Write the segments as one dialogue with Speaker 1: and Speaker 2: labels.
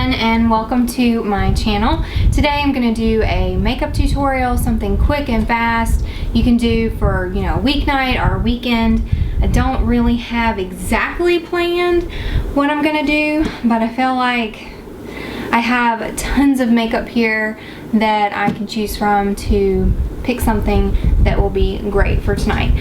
Speaker 1: everyone, and welcome to my channel. Today I'm going to do a makeup tutorial, something quick and fast you can do for, a weeknight or a weekend. I don't really have exactly planned what I'm going to do, but I feel like I have tons of makeup here that I can choose from to pick something that will be great for tonight.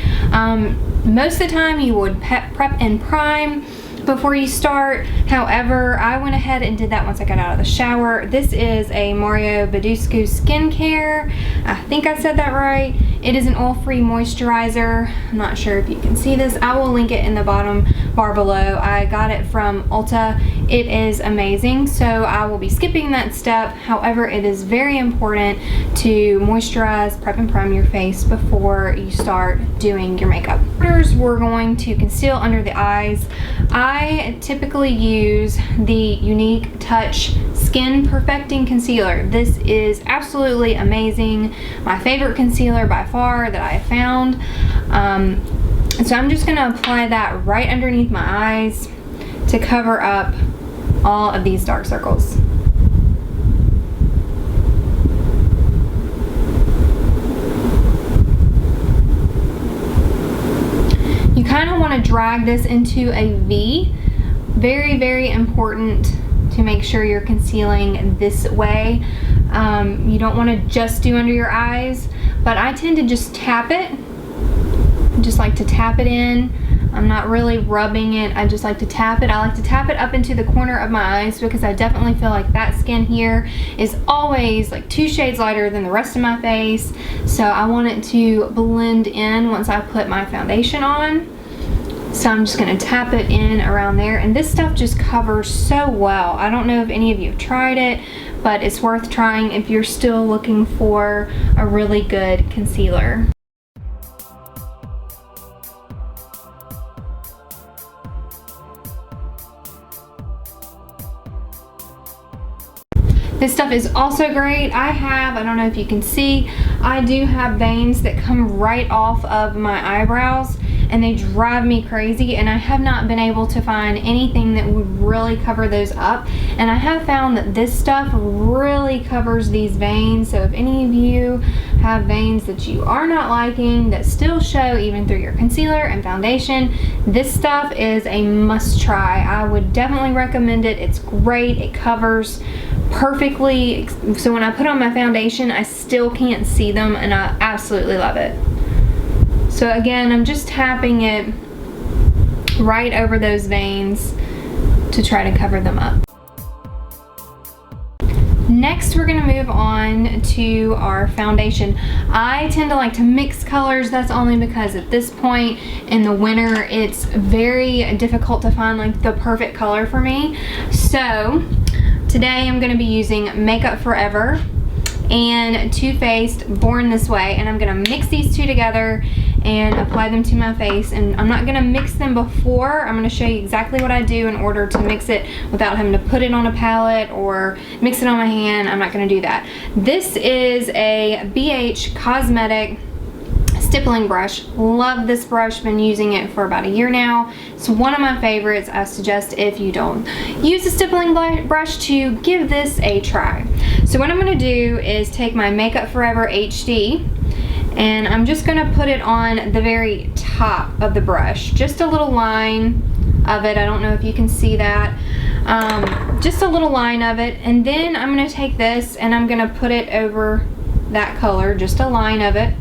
Speaker 1: Most of the time you would prep and prime before you start. However, I went ahead and did that once I got out of the shower. This is a Mario Badescu skincare. I think I said that right. It is an oil-free moisturizer. I'm not sure if you can see this. I will link it in the bottom bar below. I got it from Ulta. It is amazing, so I will be skipping that step. However, it is very important to moisturize, prep and prime your face before you start doing your makeup. First, we're going to conceal under the eyes. I typically use the Unique Touch Skin Perfecting Concealer. This is absolutely amazing. My favorite concealer by far that I have found. So I'm just going to apply that right underneath my eyes to cover up all of these dark circles. You kind of want to drag this into a V. Very, very important to make sure you're concealing this way. You don't want to just do under your eyes, but I tend to just tap it. I just like to tap it in. I'm not really rubbing it. I just like to tap it. I like to tap it up into the corner of my eyes because I definitely feel like that skin here is always like 2 shades lighter than the rest of my face. So I want it to blend in once I put my foundation on. So I'm just going to tap it in around there, and this stuff just covers so well. I don't know if any of you have tried it, but it's worth trying if you're still looking for a really good concealer. This stuff is also great. I don't know if you can see, I do have veins that come right off of my eyebrows, and they drive me crazy, and I have not been able to find anything that would really cover those up. And I have found that this stuff really covers these veins. So if any of you have veins that you are not liking that still show even through your concealer and foundation, this stuff is a must try. I would definitely recommend it. It's great. It covers perfectly. So when I put on my foundation, I still can't see them, and I absolutely love it. So again, I'm just tapping it right over those veins to try to cover them up. Next, we're going to move on to our foundation. I tend to like to mix colors. That's only because at this point in the winter, it's very difficult to find like the perfect color for me. So today I'm going to be using Makeup Forever and Too Faced Born This Way, and I'm going to mix these two together and apply them to my face. And I'm not going to mix them before. I'm going to show you exactly what I do in order to mix it without having to put it on a palette or mix it on my hand. I'm not going to do that. This is a BH Cosmetic stippling brush. Love this brush. Been using it for about a year now. It's one of my favorites. I suggest if you don't use a stippling brush to give this a try. So what I'm going to do is take my Makeup Forever HD, and I'm just going to put it on the very top of the brush. Just a little line of it. I don't know if you can see that. Just a little line of it. And then I'm going to take this and I'm going to put it over that color. Just a line of it.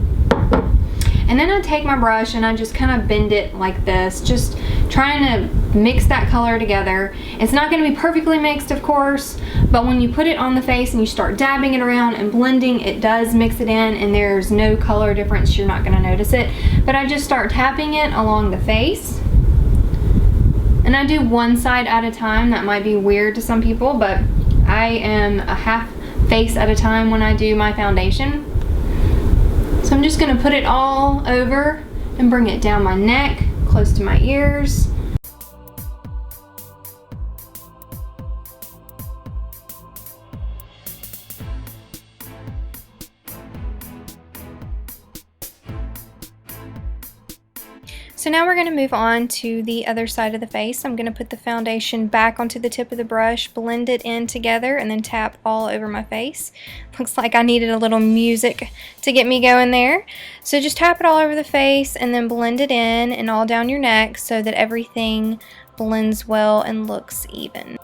Speaker 1: And then I take my brush and I just kind of bend it like this, just trying to mix that color together. It's not going to be perfectly mixed, of course, but when you put it on the face and you start dabbing it around and blending, it does mix it in, and there's no color difference. You're not going to notice it. But I just start tapping it along the face. And I do one side at a time. That might be weird to some people, but I am a half face at a time when I do my foundation. So I'm just going to put it all over and bring it down my neck, close to my ears. So now we're going to move on to the other side of the face. I'm going to put the foundation back onto the tip of the brush, blend it in together, and then tap all over my face. Looks like I needed a little music to get me going there. So just tap it all over the face and then blend it in and all down your neck so that everything blends well and looks even.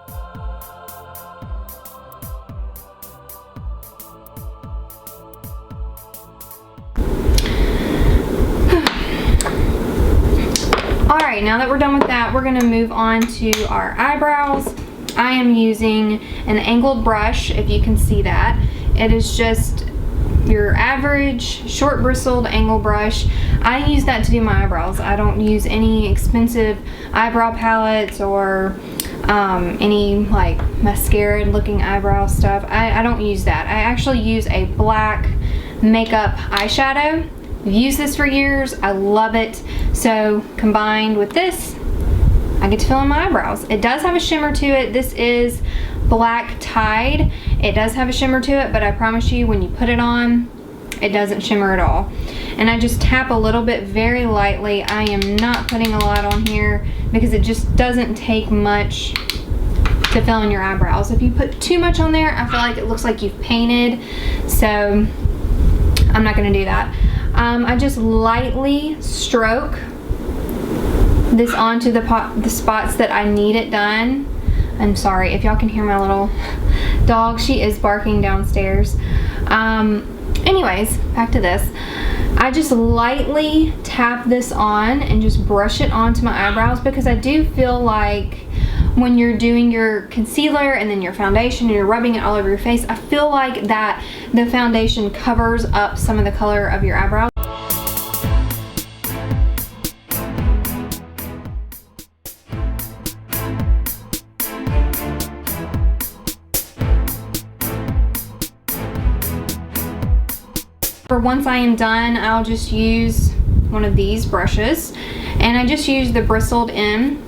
Speaker 1: Alright, now that we're done with that, we're going to move on to our eyebrows. I am using an angled brush, if you can see that. It is just your average short bristled angle brush. I use that to do my eyebrows. I don't use any expensive eyebrow palettes or any like mascara looking eyebrow stuff. I don't use that. I actually use a black makeup eyeshadow. I've used this for years. I love it. So combined with this, I get to fill in my eyebrows. It does have a shimmer to it. This is Black Tide. It does have a shimmer to it, but I promise you when you put it on, it doesn't shimmer at all. And I just tap a little bit very lightly. I am not putting a lot on here because it just doesn't take much to fill in your eyebrows. If you put too much on there, I feel like it looks like you've painted. So I'm not gonna do that. I just lightly stroke this onto the spots that I need it done. I'm sorry if y'all can hear my little dog. She is barking downstairs. Anyways, back to this. I just lightly tap this on and just brush it onto my eyebrows because I do feel like when you're doing your concealer and then your foundation and you're rubbing it all over your face, I feel like that the foundation covers up some of the color of your eyebrows. Once I am done, I'll just use one of these brushes and I just use the bristled end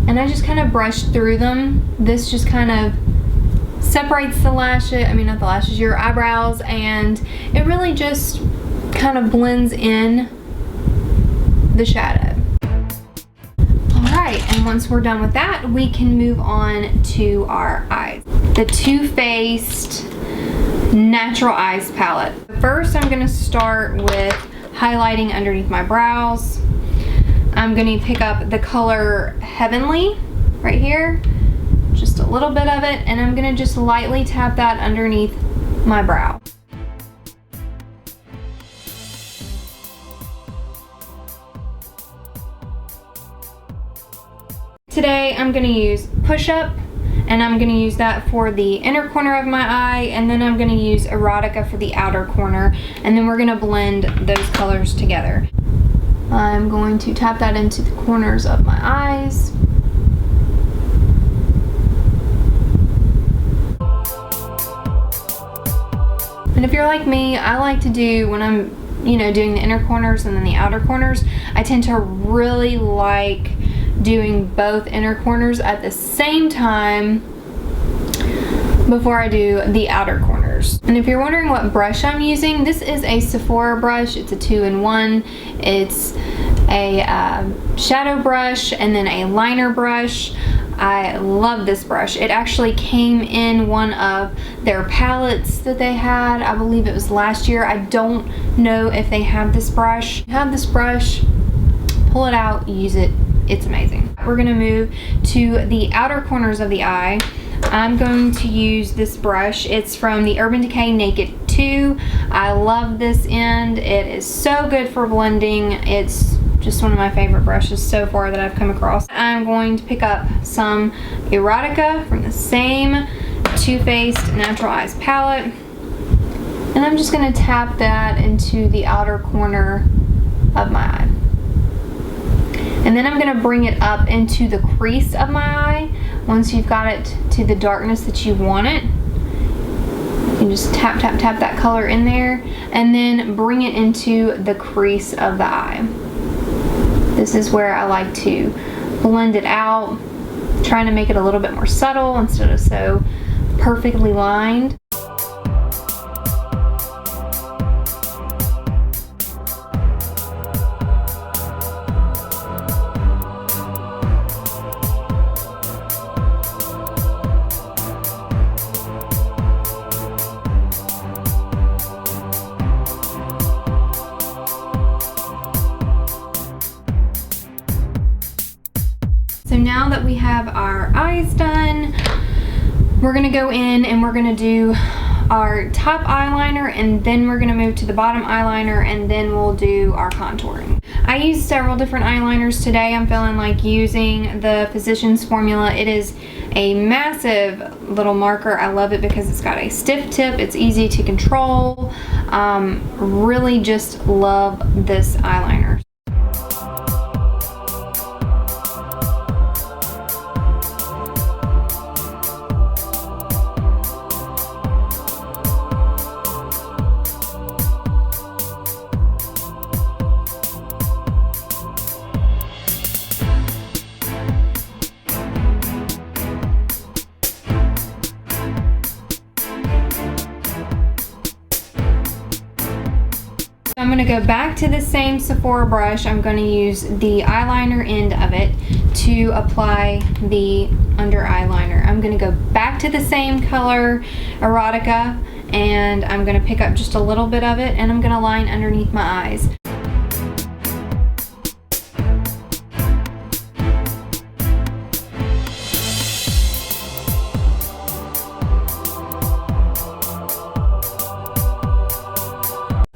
Speaker 1: and I just kind of brush through them. This just kind of separates the lashes, I mean not the lashes, your eyebrows, and it really just kind of blends in the shadow. Alright, and once we're done with that, we can move on to our eyes. The Too Faced Natural Eyes palette. First, I'm going to start with highlighting underneath my brows. I'm going to pick up the color Heavenly right here, just a little bit of it, and I'm going to just lightly tap that underneath my brow. Today, I'm going to use Pushup. And I'm going to use that for the inner corner of my eye, and then I'm going to use Erotica for the outer corner, and then we're going to blend those colors together. I'm going to tap that into the corners of my eyes. And if you're like me, I like to do, when I'm, doing the inner corners and then the outer corners, I tend to really like doing both inner corners at the same time before I do the outer corners. And if you're wondering what brush I'm using, this is a Sephora brush. It's a 2-in-1. It's a shadow brush and then a liner brush. I love this brush. It actually came in one of their palettes that they had. I believe it was last year. I don't know if they have this brush. Have this brush, pull it out, use it. It's amazing. We're gonna move to the outer corners of the eye. I'm going to use this brush. It's from the Urban Decay Naked 2. I love this end. It is so good for blending. It's just one of my favorite brushes so far that I've come across. I'm going to pick up some Erotica from the same Too Faced Natural Eyes palette. And I'm just gonna tap that into the outer corner of my eye. And then I'm going to bring it up into the crease of my eye. Once you've got it to the darkness that you want it, you can just tap, tap, tap that color in there and then bring it into the crease of the eye. This is where I like to blend it out, trying to make it a little bit more subtle instead of so perfectly lined. now that we have our eyes done, we're gonna go in and we're gonna do our top eyeliner, and then we're gonna move to the bottom eyeliner, and then we'll do our contouring. I used several different eyeliners today. I'm feeling like using the Physicians Formula. It is a massive little marker. I love it because it's got a stiff tip. It's easy to control. Really just love this eyeliner. I'm going to go back to the same Sephora brush. I'm going to use the eyeliner end of it to apply the under eyeliner. I'm going to go back to the same color, Erotica, and I'm going to pick up just a little bit of it, and I'm going to line underneath my eyes.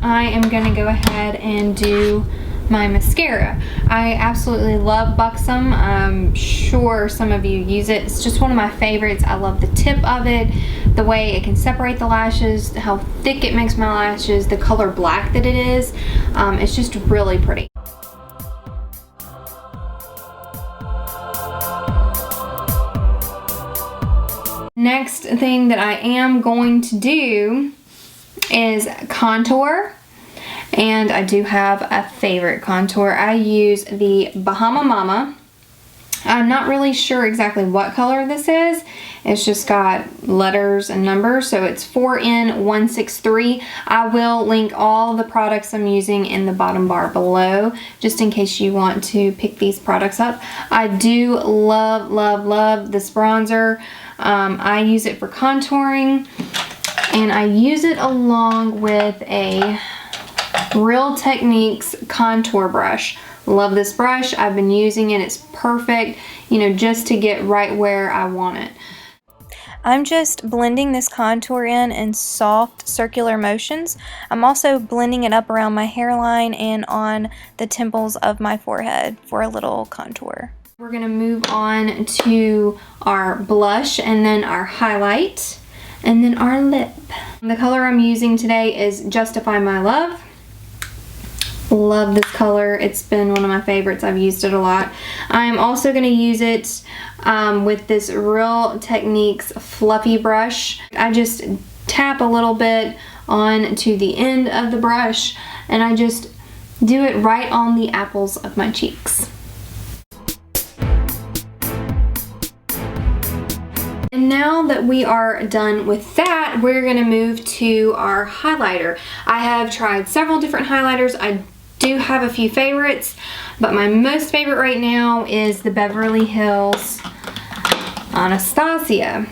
Speaker 1: I am going to go ahead and do my mascara. I absolutely love Buxom. I'm sure some of you use it. It's just one of my favorites. I love the tip of it, the way it can separate the lashes, how thick it makes my lashes, the color black that it is. It's just really pretty. Next thing that I am going to do is contour. And I do have a favorite contour. I use the Bahama Mama. I'm not really sure exactly what color this is. It's just got letters and numbers, so it's 4N163. I will link all the products I'm using in the bottom bar below, just in case you want to pick these products up. I do love, love, love this bronzer. I use it for contouring, and I use it along with a Real Techniques contour brush. Love this brush. I've been using it. It's perfect, you know, just to get right where I want it. I'm just blending this contour in soft circular motions. I'm also blending it up around my hairline and on the temples of my forehead for a little contour. We're going to move on to our blush and then our highlight and then our lip. The color I'm using today is Justify My Love. Love this color. It's been one of my favorites. I've used it a lot. I'm also going to use it with this Real Techniques fluffy brush. I just tap a little bit onto the end of the brush, and I just do it right on the apples of my cheeks. And now that we are done with that, we're going to move to our highlighter. I have tried several different highlighters. I do have a few favorites, but my most favorite right now is the Beverly Hills Anastasia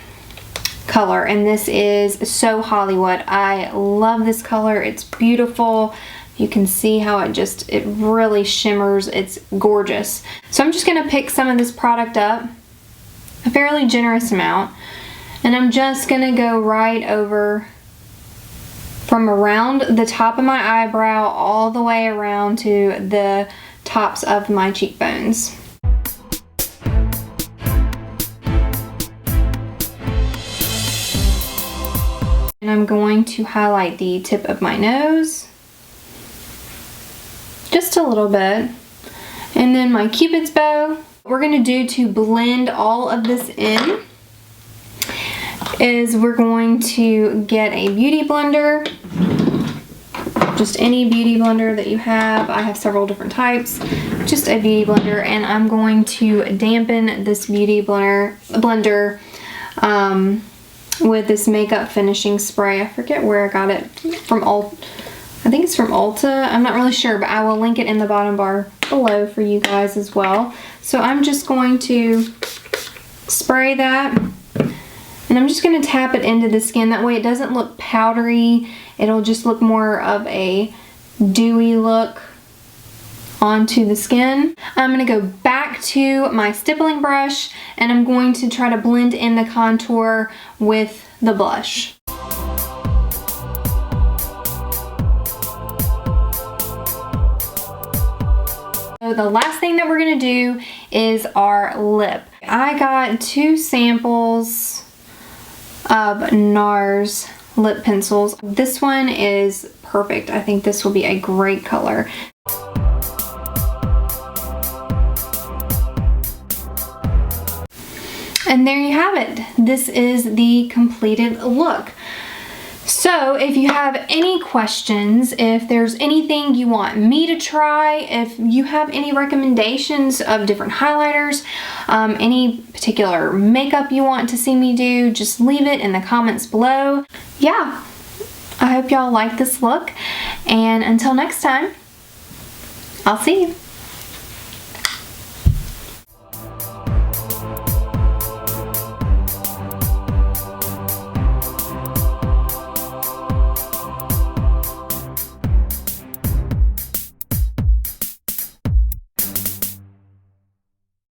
Speaker 1: color, and this is So Hollywood. I love this color. It's beautiful. You can see how it really shimmers. It's gorgeous. So I'm just going to pick some of this product up, a fairly generous amount, and I'm just going to go right over from around the top of my eyebrow all the way around to the tops of my cheekbones. And I'm going to highlight the tip of my nose, just a little bit, and then my Cupid's bow. What we're going to do to blend all of this in is we're going to get a beauty blender, just any beauty blender that you have. I have several different types, just a beauty blender, and I'm going to dampen this beauty blender with this makeup finishing spray. I forget where I got it from. I think it's from Ulta. I'm not really sure, but I will link it in the bottom bar below for you guys as well. So I'm just going to spray that, and I'm just going to tap it into the skin. That way it doesn't look powdery. It'll just look more of a dewy look onto the skin. I'm going to go back back to my stippling brush and I'm going to try to blend in the contour with the blush. So the last thing that we're gonna do is our lip. I got 2 samples of NARS lip pencils. This one is perfect. I think this will be a great color. And there you have it. This is the completed look. So if you have any questions, if there's anything you want me to try, if you have any recommendations of different highlighters, any particular makeup you want to see me do, just leave it in the comments below. Yeah, I hope y'all like this look, and until next time, I'll see you.